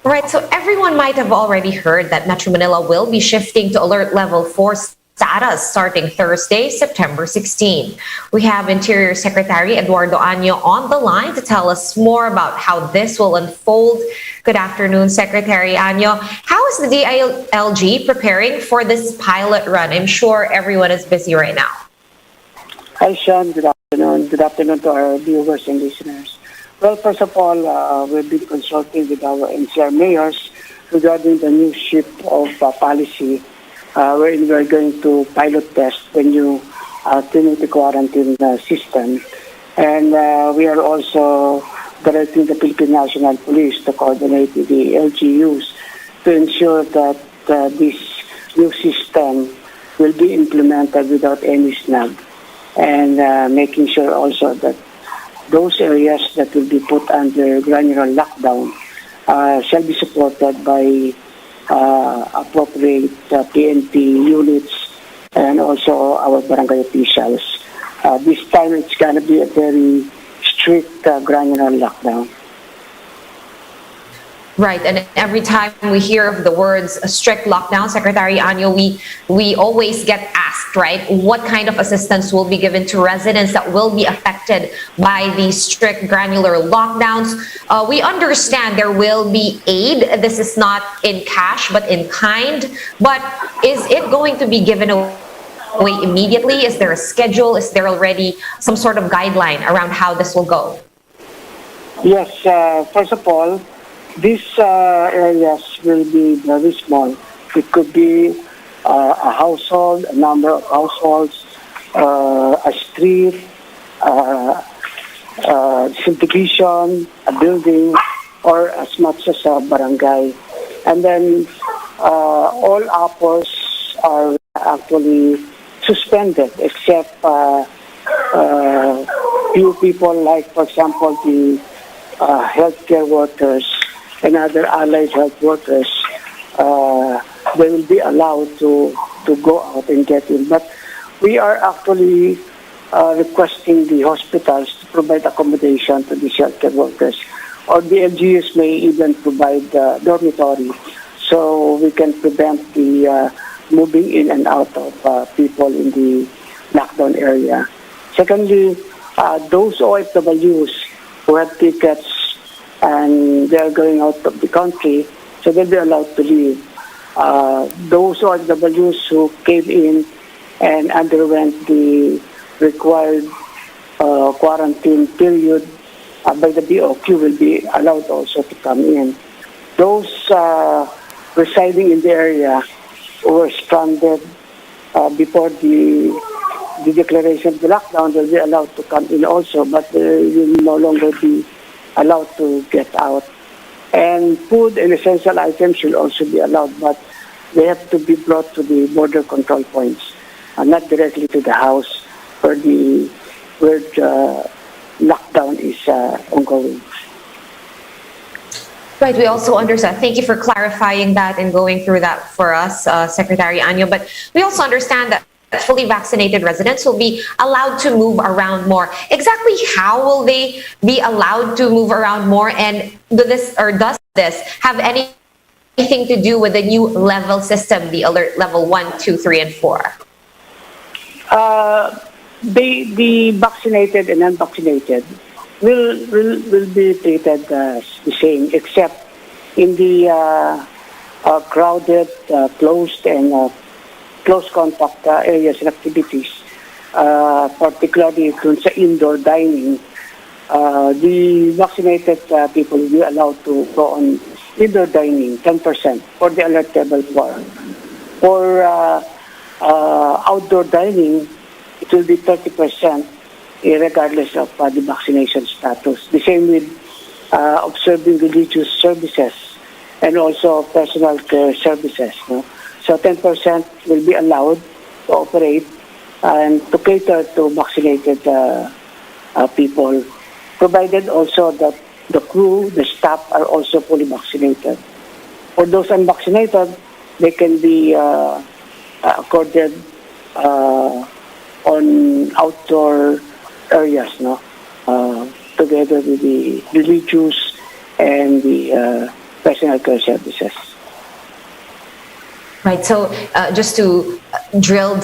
Right, so everyone might have already heard that Metro Manila will be shifting to alert level 4 status starting Thursday, September 16. We have Interior Secretary Eduardo Año on the line to tell us more about how this will unfold. Good afternoon, Secretary Año. How is the DILG preparing for this pilot run? I'm sure everyone is busy right now. Hi, Sean. Good afternoon. Good afternoon to our viewers and listeners. Well, first of all, we've been consulting with our NCR mayors regarding the new shift of policy wherein we're going to pilot test the new community quarantine system. And we are also directing the Philippine National Police to coordinate with the LGUs to ensure that this new system will be implemented without any snag, and making sure also that those areas that will be put under granular lockdown shall be supported by appropriate PNP units and also our barangay officials. This time it's going to be a very strict granular lockdown. Right, and every time we hear of the words strict lockdown, Secretary Año, we always get asked, right, what kind of assistance will be given to residents that will be affected by these strict granular lockdowns. We understand there will be aid. This is not in cash, but in kind. But is it going to be given away immediately? Is there a schedule? Is there already some sort of guideline around how this will go? Yes, first of all, these areas will be very small. It could be a household, a number of households, a street, subdivision, a building, or as much as a barangay. And then all apples are actually suspended except few people like, for example, the healthcare workers and other allied health workers. They will be allowed to go out and get in. But we are actually requesting the hospitals to provide accommodation to these healthcare workers, or the LGUs may even provide dormitory so we can prevent the moving in and out of people in the lockdown area. Secondly, those OFWs who have tickets and they are going out of the country, so they'll be allowed to leave. Those OFWs who came in and underwent the required quarantine period by the BOQ will be allowed also to come in. Those residing in the area who were stranded before the declaration of the lockdown will be allowed to come in also, but they will no longer be allowed to get out. And food and essential items should also be allowed, but they have to be brought to the border control points and not directly to the house where the lockdown is ongoing. Right, we also understand. Thank you for clarifying that and going through that for us, Secretary Año. But we also understand that fully vaccinated residents will be allowed to move around more. Exactly how will they be allowed to move around more, and does this have anything to do with the new level system, the alert level 1, 2, 3, and 4? The vaccinated and unvaccinated will be treated the same, except in the crowded, closed, and close contact areas and activities, particularly sa indoor dining. The vaccinated people will be allowed to go on indoor dining, 10% for the alert level 4. For outdoor dining, it will be 30% regardless of the vaccination status. The same with observing religious services and also personal care services. No? So 10% will be allowed to operate and to cater to vaccinated people, provided also that the crew, the staff are also fully vaccinated. For those unvaccinated, they can be accorded on outdoor areas, no, together with the religious and the personal care services. Right. So just to drill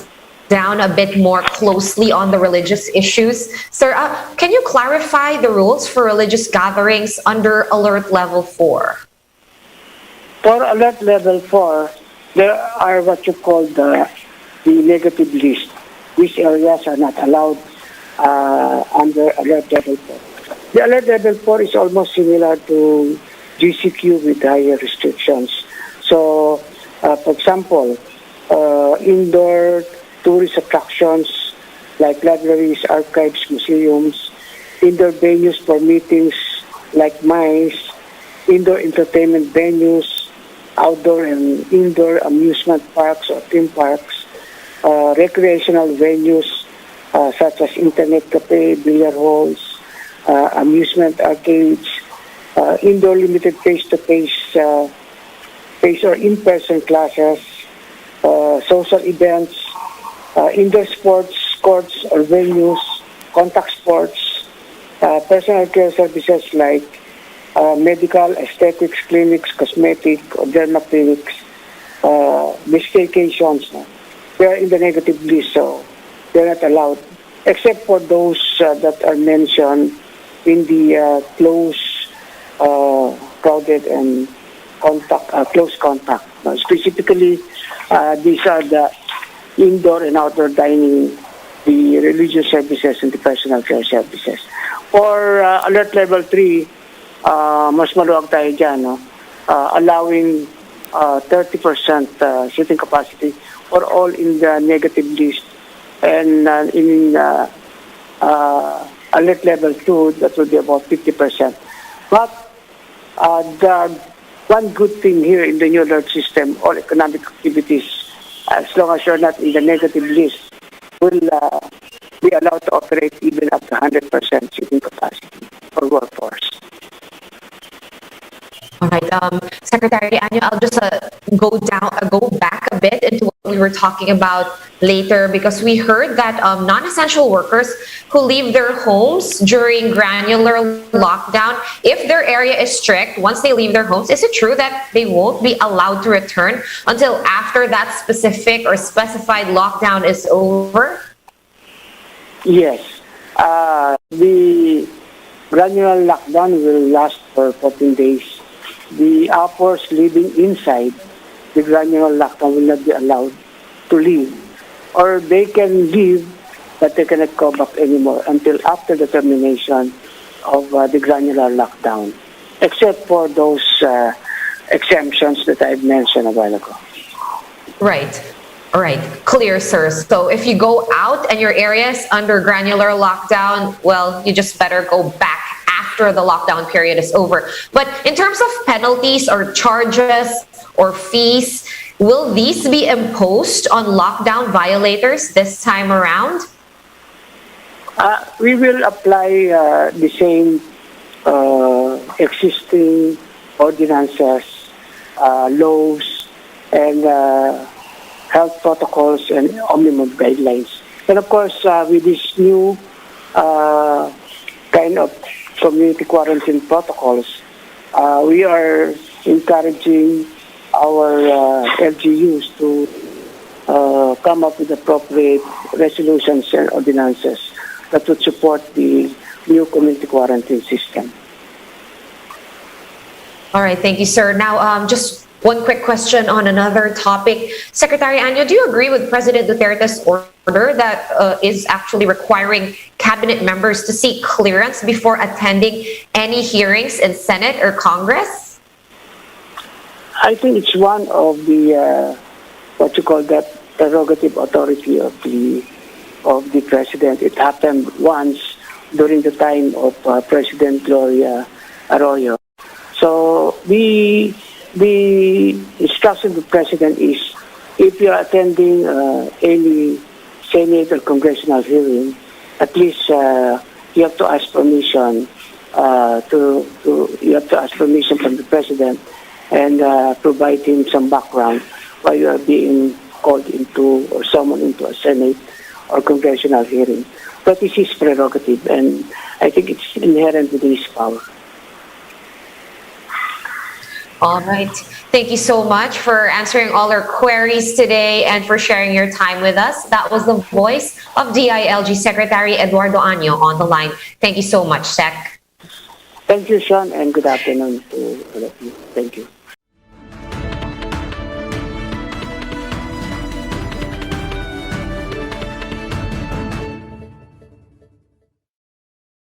down a bit more closely on the religious issues, sir, can you clarify the rules for religious gatherings under Alert Level 4? For Alert Level 4, there are what you call the negative list. These areas are not allowed under Alert Level 4. The Alert Level 4 is almost similar to GCQ with higher restrictions. So, for example, indoor tourist attractions like libraries, archives, museums, indoor venues for meetings like mines, indoor entertainment venues, outdoor and indoor amusement parks or theme parks, recreational venues such as internet cafe, billiard halls, amusement arcades, indoor limited face-to-face face or in-person classes, social events, indoor sports courts or venues, contact sports, personal care services like medical, aesthetics, clinics, cosmetic, or derma clinics, vacations. They are in the negative list, so they're not allowed, except for those that are mentioned in the close, crowded, and close contact. Specifically, these are the indoor and outdoor dining, the religious services, and the personal care services. For Alert Level 3, mas maluwag tayo dyan, no? Allowing 30% seating capacity for all in the negative list. And in Alert Level 2, that will be about 50%. But the one good thing here in the new alert system, all economic activities, as long as you're not in the negative list, will be allowed to operate even up to 100% seating capacity for workforce. All right, Secretary Año, I'll just go back a bit into what we were talking about later, because we heard that non-essential workers who leave their homes during granular lockdown, if their area is strict, once they leave their homes, is it true that they won't be allowed to return until after that specific or specified lockdown is over? Yes. The granular lockdown will last for 14 days. The uppers living inside the granular lockdown will not be allowed to leave. Or they can leave, but they cannot come back anymore until after the termination of the granular lockdown, except for those exemptions that I've mentioned a while ago. Right. All right. Clear, sir. So if you go out and your area is under granular lockdown, well, you just better go back after the lockdown period is over. But in terms of penalties or charges or fees, will these be imposed on lockdown violators this time around? We will apply the same existing ordinances, laws, and health protocols and omnibus guidelines. And of course, with this new kind of community quarantine protocols, we are encouraging our LGUs to come up with appropriate resolutions and ordinances that would support the new community quarantine system. All right, thank you, sir. Now, just one quick question on another topic. Secretary Año, do you agree with President Duterte's order that is actually requiring cabinet members to seek clearance before attending any hearings in Senate or Congress? I think it's one of the what you call that prerogative authority of the president. It happened once during the time of President Gloria Arroyo. So the instruction of the president is, if you are attending any Senate or congressional hearing, at least you have to ask permission you have to ask permission from the president and provide him some background why you are being called into or summoned into a Senate or congressional hearing. But this is prerogative, and I think it's inherent within his power. All right. Thank you so much for answering all our queries today and for sharing your time with us. That was the voice of DILG Secretary Eduardo Año on the line. Thank you so much, Sec. Thank you, Sean, and good afternoon to all of you. Thank you.